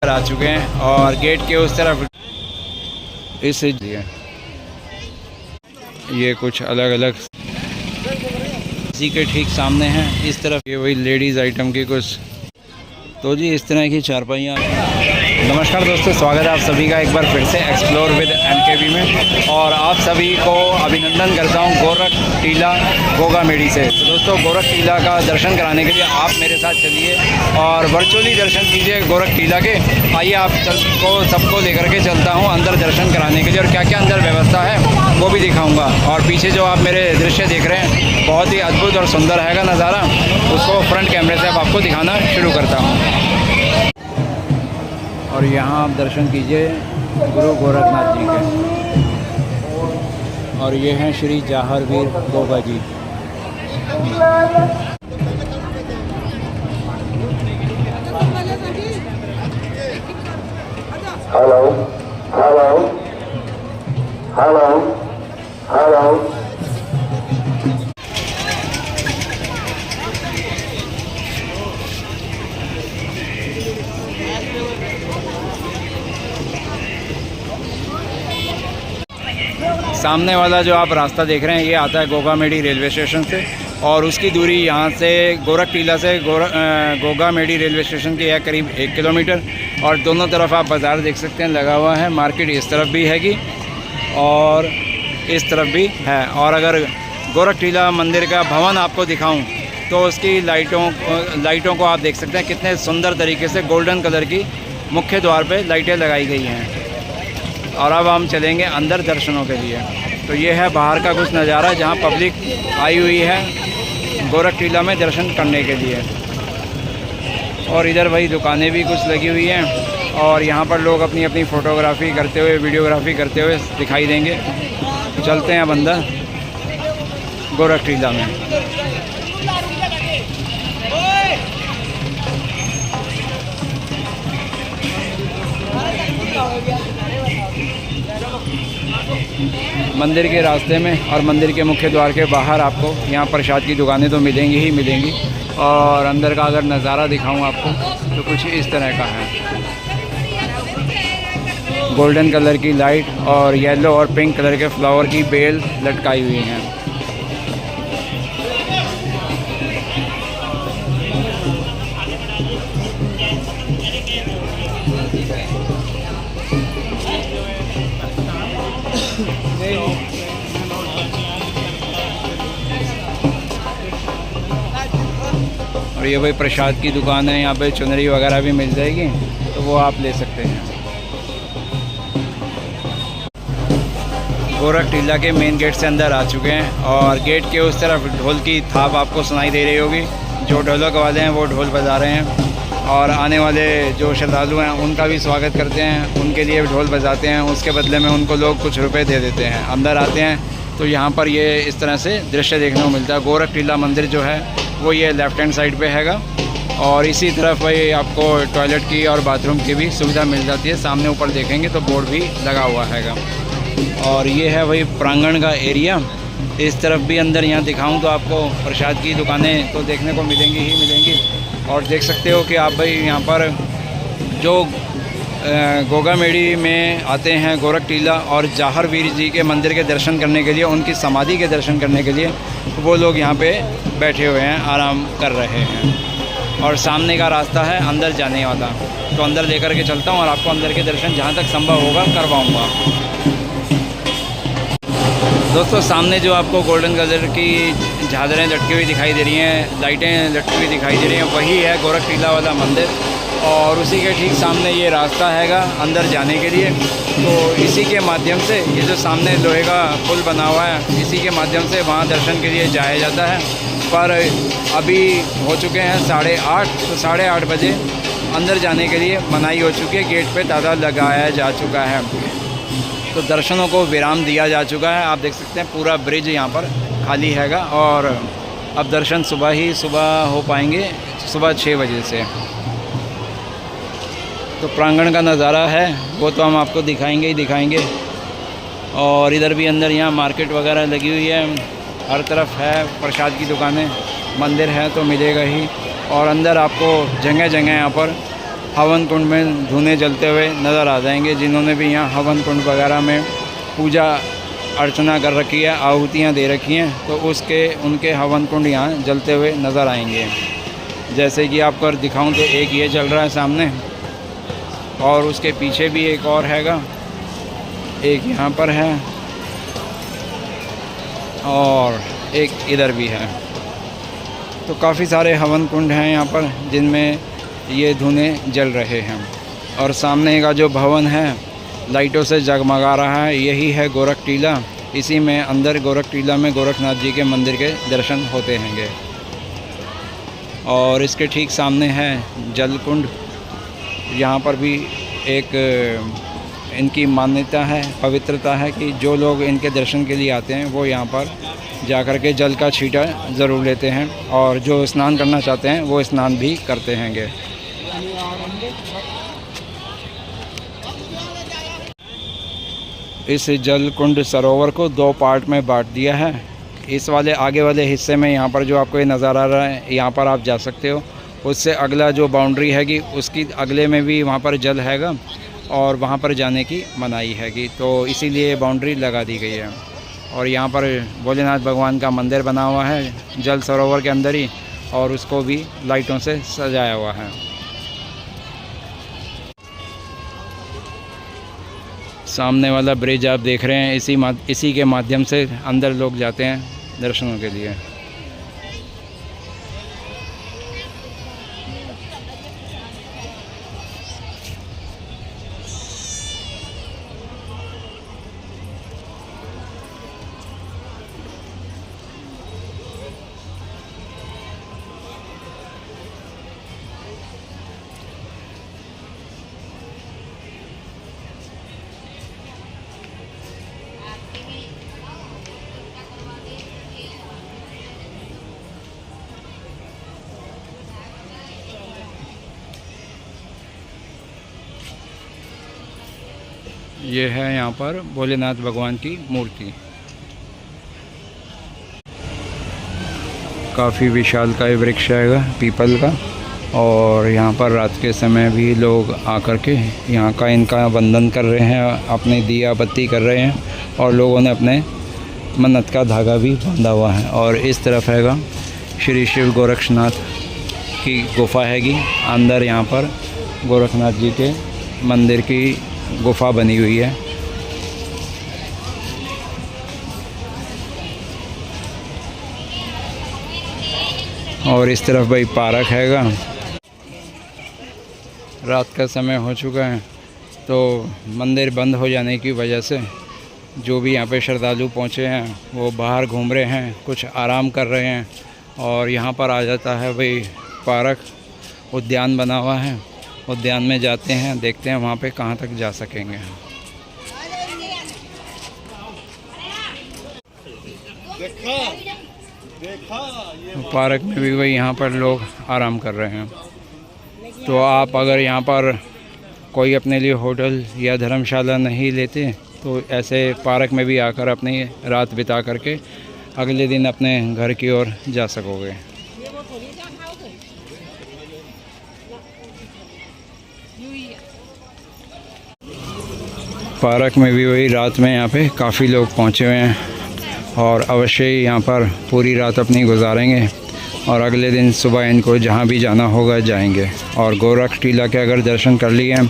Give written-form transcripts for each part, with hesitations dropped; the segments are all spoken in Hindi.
आ चुके हैं और गेट के उस तरफ इस ये कुछ अलग अलग इसी के ठीक सामने हैं। इस तरफ ये वही लेडीज़ आइटम की कुछ, तो जी इस तरह की चारपाइयाँ। नमस्कार दोस्तों, स्वागत है आप सभी का एक बार फिर से एक्सप्लोर विद एमकेबी में, और आप सभी को अभिनंदन करता हूं गोरख टीला गोगा मेडी से। तो दोस्तों गोरख टीला का दर्शन कराने के लिए आप मेरे साथ चलिए और वर्चुअली दर्शन कीजिए गोरख टीला के। आइए आप सबको लेकर के चलता हूं अंदर दर्शन कराने के लिए, और क्या क्या अंदर व्यवस्था है वो भी दिखाऊँगा। और पीछे जो आप मेरे दृश्य देख रहे हैं बहुत ही अद्भुत और सुंदर है नज़ारा, उसको फ्रंट कैमरे से अब आपको दिखाना शुरू करता हूँ। और यहाँ आप दर्शन कीजिए गुरु गोरखनाथ जी के, और ये हैं Shri Jaharveer Goga ji. Hello hello hello hello. सामने वाला जो आप रास्ता देख रहे हैं ये आता है गोगा मेडी रेलवे स्टेशन से, और उसकी दूरी यहाँ से गोरख टीला से गोगा मेडी रेलवे स्टेशन की है करीब 1 किलोमीटर। और दोनों तरफ आप बाज़ार देख सकते हैं लगा हुआ है। मार्केट इस तरफ भी हैगी और इस तरफ भी है। और अगर गोरख टीला मंदिर का भवन आपको दिखाऊं तो उसकी लाइटों को आप देख सकते हैं कितने सुंदर तरीके से गोल्डन कलर की मुख्य द्वार पे लाइटें लगाई गई हैं। और अब हम चलेंगे अंदर दर्शनों के लिए। तो ये है बाहर का कुछ नज़ारा जहाँ पब्लिक आई हुई है गोरख टीला में दर्शन करने के लिए। और इधर वही दुकानें भी कुछ लगी हुई हैं, और यहाँ पर लोग अपनी अपनी फ़ोटोग्राफ़ी करते हुए वीडियोग्राफी करते हुए दिखाई देंगे। चलते हैं अब अंदर गोरख टीला में। मंदिर के रास्ते में और मंदिर के मुख्य द्वार के बाहर आपको यहाँ प्रसाद की दुकानें तो मिलेंगी ही मिलेंगी। और अंदर का अगर नज़ारा दिखाऊं आपको तो कुछ इस तरह का है। गोल्डन कलर की लाइट और येलो और पिंक कलर के फ्लावर की बेल लटकाई हुई हैं। और ये भाई प्रसाद की दुकान है, यहाँ पे चुनरी वगैरह भी मिल जाएगी तो वो आप ले सकते हैं। गोरख टीला के मेन गेट से अंदर आ चुके हैं, और गेट के उस तरफ ढोल की थाप आपको सुनाई दे रही होगी। जो ढोलक वाले हैं वो ढोल बजा रहे हैं, और आने वाले जो श्रद्धालु हैं उनका भी स्वागत करते हैं, उनके लिए ढोल बजाते हैं। उसके बदले में उनको लोग कुछ रुपए दे देते हैं। अंदर आते हैं तो यहाँ पर ये इस तरह से दृश्य देखने को मिलता है। गोरख टीला मंदिर जो है वो ये लेफ़्ट हैंड साइड पे हैगा, और इसी तरफ वही आपको टॉयलेट की और बाथरूम की भी सुविधा मिल जाती है। सामने ऊपर देखेंगे तो बोर्ड भी लगा हुआ हैगा। और ये है वही प्रांगण का एरिया। इस तरफ भी अंदर यहाँ दिखाऊं तो आपको प्रसाद की दुकानें तो देखने को मिलेंगी ही मिलेंगी। और देख सकते हो कि आप भाई यहाँ पर जो गोगा मेडी में आते हैं गोरख टीला और जाहरवीर जी के मंदिर के दर्शन करने के लिए, उनकी समाधि के दर्शन करने के लिए वो लोग यहाँ पे बैठे हुए हैं, आराम कर रहे हैं। और सामने का रास्ता है अंदर जाने वाला, तो अंदर लेकर के चलता हूँ और आपको अंदर के दर्शन जहाँ तक संभव होगा करवाऊँगा। दोस्तों सामने जो आपको गोल्डन कलर की झालरें लटकी हुई दिखाई दे रही हैं, लाइटें लटकी हुई दिखाई दे रही हैं, वही है गोरख टीला वाला मंदिर। और उसी के ठीक सामने ये रास्ता हैगा अंदर जाने के लिए। तो इसी के माध्यम से ये जो सामने लोहे का पुल बना हुआ है, इसी के माध्यम से वहाँ दर्शन के लिए जाया जाता है। पर अभी हो चुके हैं 8:30, तो 8:30 बजे अंदर जाने के लिए मनाही हो चुकी है। गेट पे ताला लगाया जा चुका है, तो दर्शनों को विराम दिया जा चुका है। आप देख सकते हैं पूरा ब्रिज यहाँ पर खाली हैगा, और अब दर्शन सुबह हो पाएंगे, सुबह 6 बजे से। तो प्रांगण का नज़ारा है वो तो हम आपको दिखाएंगे ही दिखाएंगे। और इधर भी अंदर यहाँ मार्केट वगैरह लगी हुई है, हर तरफ है प्रसाद की दुकानें। मंदिर है तो मिलेगा ही, और अंदर आपको जगह जगह यहाँ पर हवन कुंड में धुने जलते हुए नज़र आ जाएंगे। जिन्होंने भी यहाँ हवन कुंड वगैरह में पूजा अर्चना कर रखी है, आहुतियाँ दे रखी हैं, तो उनके हवन कुंड यहाँ जलते हुए नज़र आएंगे। जैसे कि आपको दिखाऊं तो एक ये चल रहा है सामने, और उसके पीछे भी एक और हैगा, एक यहाँ पर है और एक इधर भी है। तो काफ़ी सारे हवन कुंड हैं यहाँ पर जिनमें ये धुने जल रहे हैं। और सामने का जो भवन है लाइटों से जगमगा रहा है, यही है गोरख टीला। इसी में अंदर गोरख टीला में गोरखनाथ जी के मंदिर के दर्शन होते हैंगे। और इसके ठीक सामने है जल कुंड। यहाँ पर भी एक इनकी मान्यता है, पवित्रता है कि जो लोग इनके दर्शन के लिए आते हैं वो यहाँ पर जाकर के जल का छींटा ज़रूर लेते हैं, और जो स्नान करना चाहते हैं वो स्नान भी करते हैंगे। इस जल कुंड सरोवर को 2 पार्ट में बांट दिया है। इस वाले आगे वाले हिस्से में यहाँ पर जो आपको ये नज़ारा आ रहा है, यहाँ पर आप जा सकते हो। उससे अगला जो बाउंड्री हैगी उसकी अगले में भी वहाँ पर जल हैगा और वहाँ पर जाने की मनाही हैगी, तो इसीलिए बाउंड्री लगा दी गई है। और यहाँ पर भोलेनाथ भगवान का मंदिर बना हुआ है जल सरोवर के अंदर ही, और उसको भी लाइटों से सजाया हुआ है। सामने वाला ब्रिज आप देख रहे हैं, इसी के माध्यम से अंदर लोग जाते हैं दर्शनों के लिए। ये है यहाँ पर भोलेनाथ भगवान की मूर्ति। काफ़ी विशालकाय वृक्ष है पीपल का, और यहाँ पर रात के समय भी लोग आकर के यहाँ का इनका वंदन कर रहे हैं, अपने दिया बत्ती कर रहे हैं, और लोगों ने अपने मन्नत का धागा भी बांधा हुआ है। और इस तरफ हैगा श्री शिव गोरक्षनाथ की गुफा हैगी। अंदर यहाँ पर गोरखनाथ जी के मंदिर की गुफा बनी हुई है। और इस तरफ भाई पार्क हैगा। रात का समय हो चुका है, तो मंदिर बंद हो जाने की वजह से जो भी यहाँ पे श्रद्धालु पहुँचे हैं वो बाहर घूम रहे हैं, कुछ आराम कर रहे हैं। और यहाँ पर आ जाता है भाई पार्क, उद्यान बना हुआ है। उद्यान में जाते हैं, देखते हैं वहाँ पे कहाँ तक जा सकेंगे। पार्क में भी वही यहाँ पर लोग आराम कर रहे हैं। तो आप अगर यहाँ पर कोई अपने लिए होटल या धर्मशाला नहीं लेते तो ऐसे पार्क में भी आकर अपनी रात बिता करके अगले दिन अपने घर की ओर जा सकोगे। पार्क में भी वही रात में यहाँ पे काफ़ी लोग पहुँचे हुए हैं, और अवश्य ही यहाँ पर पूरी रात अपनी गुजारेंगे, और अगले दिन सुबह इनको जहाँ भी जाना होगा जाएंगे। और गोरख टीला के अगर दर्शन कर लिए हैं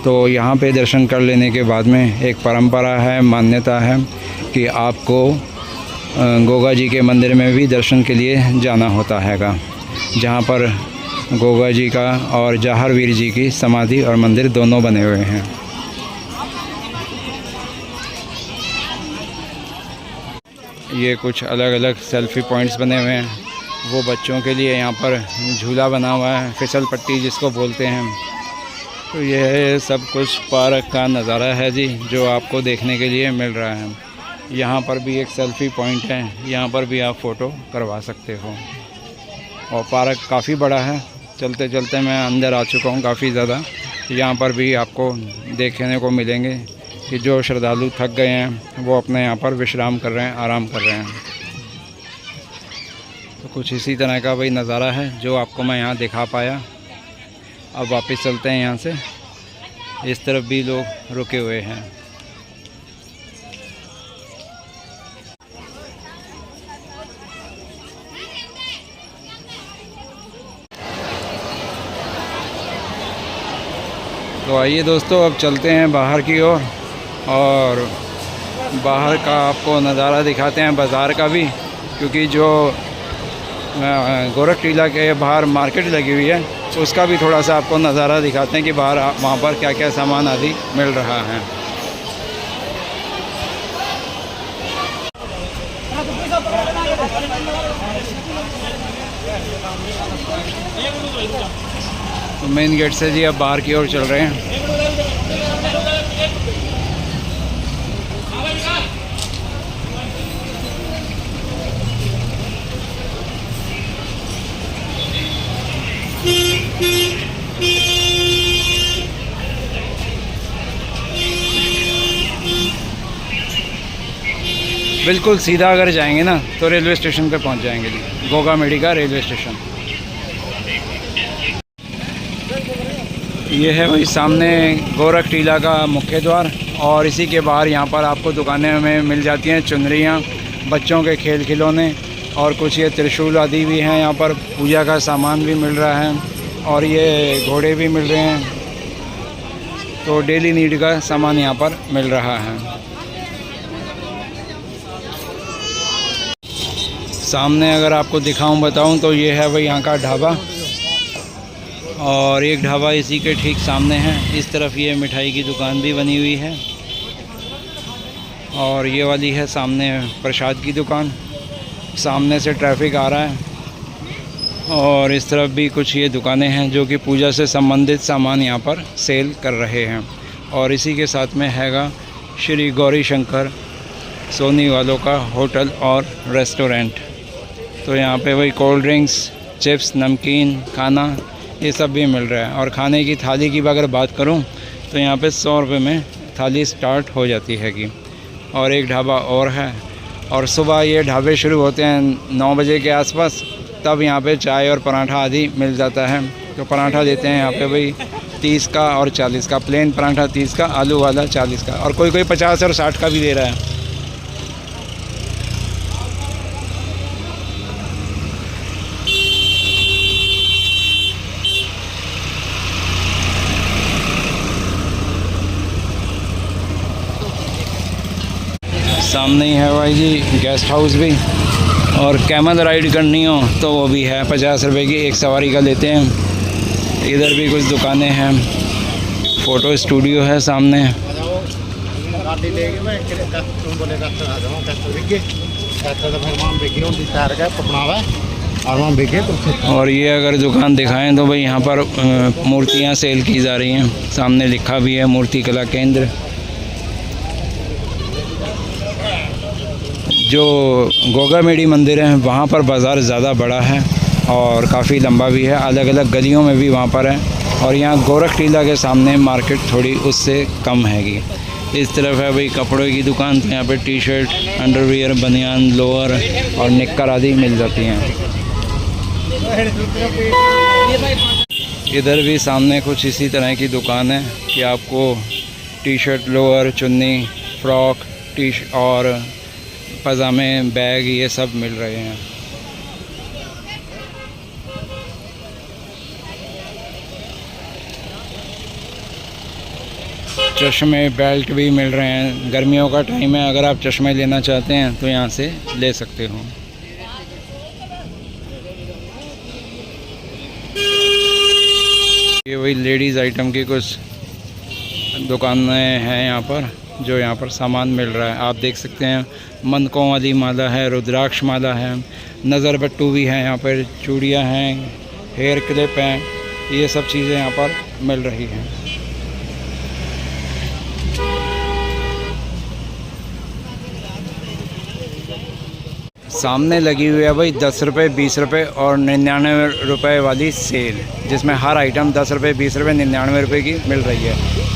तो यहाँ पे दर्शन कर लेने के बाद में एक परंपरा है, मान्यता है कि आपको गोगा जी के मंदिर में भी दर्शन के लिए जाना होता हैगा, जहाँ पर गोगा जी का और जाहरवीर जी की समाधि और मंदिर दोनों बने हुए हैं। ये कुछ अलग अलग सेल्फ़ी पॉइंट्स बने हुए हैं। वो बच्चों के लिए यहाँ पर झूला बना हुआ है, फिसल पट्टी जिसको बोलते हैं। तो ये सब कुछ पार्क का नज़ारा है जी, जो आपको देखने के लिए मिल रहा है। यहाँ पर भी एक सेल्फ़ी पॉइंट है, यहाँ पर भी आप फ़ोटो करवा सकते हो। और पार्क काफ़ी बड़ा है, चलते चलते मैं अंदर आ चुका हूँ काफ़ी ज़्यादा। यहाँ पर भी आपको देखने को मिलेंगे कि जो श्रद्धालु थक गए हैं वो अपने यहाँ पर विश्राम कर रहे हैं, आराम कर रहे हैं। तो कुछ इसी तरह का वही नज़ारा है जो आपको मैं यहाँ दिखा पाया। अब वापस चलते हैं यहाँ से। इस तरफ भी लोग रुके हुए हैं। तो आइए दोस्तों, अब चलते हैं बाहर की ओर और बाहर का आपको नज़ारा दिखाते हैं, बाज़ार का भी, क्योंकि जो गोरख टीला के बाहर मार्केट लगी हुई है उसका भी थोड़ा सा आपको नज़ारा दिखाते हैं कि बाहर वहाँ पर क्या क्या सामान आदि मिल रहा है। तो मेन गेट से जी अब बाहर की ओर चल रहे हैं। बिल्कुल सीधा अगर जाएंगे ना तो रेलवे स्टेशन पे पहुंच जाएंगे जी, गोगामेडी का रेलवे स्टेशन। ये है वही सामने गोरख टीला का मुख्य द्वार, और इसी के बाहर यहाँ पर आपको दुकानें में मिल जाती हैं चुनरियाँ, बच्चों के खेल खिलौने, और कुछ ये त्रिशूल आदि भी हैं। यहाँ पर पूजा का सामान भी मिल रहा है और ये घोड़े भी मिल रहे हैं। तो डेली नीड का सामान यहाँ पर मिल रहा है। सामने अगर आपको दिखाऊं बताऊं तो ये है वही यहाँ का ढाबा, और एक ढाबा इसी के ठीक सामने है। इस तरफ ये मिठाई की दुकान भी बनी हुई है, और ये वाली है सामने प्रसाद की दुकान। सामने से ट्रैफिक आ रहा है, और इस तरफ भी कुछ ये दुकानें हैं जो कि पूजा से संबंधित सामान यहाँ पर सेल कर रहे हैं। और इसी के साथ में हैगा श्री गौरी शंकर सोनी वालों का होटल और रेस्टोरेंट। तो यहाँ पे वही कोल्ड ड्रिंक्स, चिप्स, नमकीन, खाना ये सब भी मिल रहा है। और खाने की थाली की अगर बात करूँ तो यहाँ पे 100 रुपये में थाली स्टार्ट हो जाती है कि। और एक ढाबा और है, और सुबह ये ढाबे शुरू होते हैं 9 बजे के आसपास, तब यहाँ पे चाय और पराठा आदि मिल जाता है। तो पराठा देते हैं यहाँ पे वही 30 का और 40 का, प्लेन पराठा 30 का, आलू वाला 40 का, और कोई 50 और 60 का भी दे रहा है। सामने ही है भाई जी गेस्ट हाउस भी, और कैमल राइड करनी हो तो वो भी है, 50 रुपये की एक सवारी का लेते हैं। इधर भी कुछ दुकानें हैं, फ़ोटो स्टूडियो है सामने। और ये अगर दुकान दिखाएं तो भाई यहाँ पर मूर्तियाँ सेल की जा रही हैं। सामने लिखा भी है मूर्ति कला केंद्र। जो गोगामेडी मंदिर है वहाँ पर बाज़ार ज़्यादा बड़ा है और काफ़ी लंबा भी है, अलग अलग गलियों में भी वहाँ पर है। और यहाँ गोरख टीला के सामने मार्केट थोड़ी उससे कम हैगी। इस तरफ है भाई कपड़ों की दुकान, तो यहाँ पे टी शर्ट, अंडरवियर, बनियान, लोअर और निक्कर आदि मिल जाती हैं। इधर भी सामने कुछ इसी तरह की दुकान है कि आपको टी शर्ट, लोअर, चुन्नी, फ्रॉक, और पजामे, बैग ये सब मिल रहे हैं। चश्मे, बेल्ट भी मिल रहे हैं। गर्मियों का टाइम है, अगर आप चश्मे लेना चाहते हैं तो यहाँ से ले सकते हो। ये वही लेडीज़ आइटम की कुछ दुकानें हैं यहाँ पर, जो यहाँ पर सामान मिल रहा है। आप देख सकते हैं मनकों वाली माला है, रुद्राक्ष माला है, नज़र बट्टू भी हैं यहाँ पर, चूड़ियाँ हैं, हेयर क्लिप हैं, ये सब चीज़ें यहाँ पर मिल रही हैं। सामने लगी हुई है भाई 10 रुपये, 20 रुपये और 99 रुपये वाली सेल, जिसमें हर आइटम 10 रुपये, 20 रुपये, 99 रुपये की मिल रही है।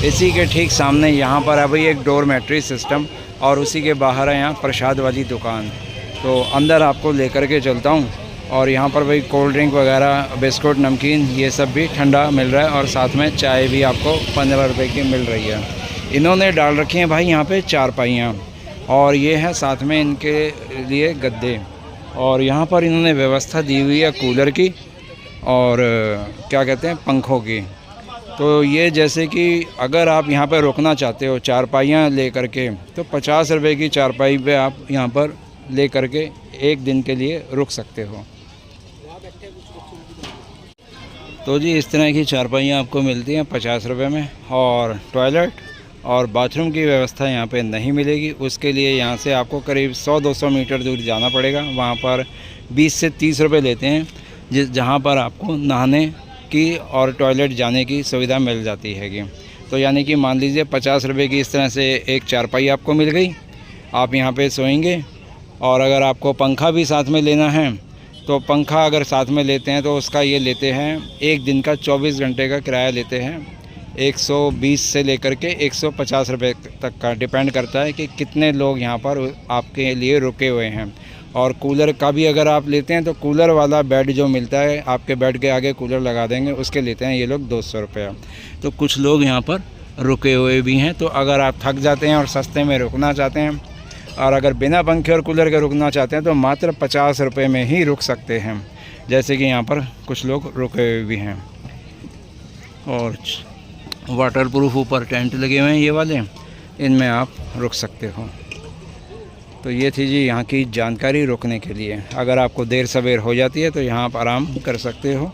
इसी के ठीक सामने यहाँ पर है भाई एक डोरमेट्री सिस्टम, और उसी के बाहर है यहाँ प्रसाद वाली दुकान। तो अंदर आपको लेकर के चलता हूँ और यहाँ पर भाई कोल्ड ड्रिंक वगैरह, बिस्कुट, नमकीन ये सब भी ठंडा मिल रहा है और साथ में चाय भी आपको 15 रुपये की मिल रही है। इन्होंने डाल रखी हैं भाई यहाँ पे चारपाइयाँ और ये है साथ में इनके लिए गद्दे और यहाँ पर इन्होंने व्यवस्था दी हुई है कूलर की और क्या कहते हैं पंखों की। तो ये जैसे कि अगर आप यहाँ पर रुकना चाहते हो चारपाइयाँ ले करके तो 50 रुपये की चारपाई पे आप यहाँ पर ले करके एक दिन के लिए रुक सकते हो। तो जी इस तरह की चारपाइयाँ आपको मिलती हैं 50 रुपये में और टॉयलेट और बाथरूम की व्यवस्था यहाँ पे नहीं मिलेगी। उसके लिए यहाँ से आपको करीब 100-200 मीटर दूर जाना पड़ेगा। वहाँ पर 20 से 30 रुपये लेते हैं जहाँ पर आपको नहाने की और टॉयलेट जाने की सुविधा मिल जाती हैगी। तो यानी कि मान लीजिए 50 रुपये की इस तरह से एक चारपाई आपको मिल गई, आप यहाँ पे सोएंगे। और अगर आपको पंखा भी साथ में लेना है तो पंखा अगर साथ में लेते हैं तो उसका ये लेते हैं एक दिन का 24 घंटे का किराया लेते हैं 120 से लेकर के 150 रुपये तक का, डिपेंड करता है कि कितने लोग यहाँ पर आपके लिए रुके हुए हैं। और कूलर का भी अगर आप लेते हैं तो कूलर वाला बेड जो मिलता है आपके बेड के आगे कूलर लगा देंगे, उसके लेते हैं ये लोग 200 रुपये। तो कुछ लोग यहाँ पर रुके हुए भी हैं। तो अगर आप थक जाते हैं और सस्ते में रुकना चाहते हैं और अगर बिना पंखे और कूलर के रुकना चाहते हैं तो मात्र 50 रुपये में ही रुक सकते हैं, जैसे कि यहाँ पर कुछ लोग रुके हुए भी हैं। और वाटरप्रूफ ऊपर टेंट लगे हुए हैं ये वाले, इनमें आप रुक सकते हो। तो ये थी जी यहाँ की जानकारी रुकने के लिए। अगर आपको देर सवेर हो जाती है तो यहाँ आप आराम कर सकते हो।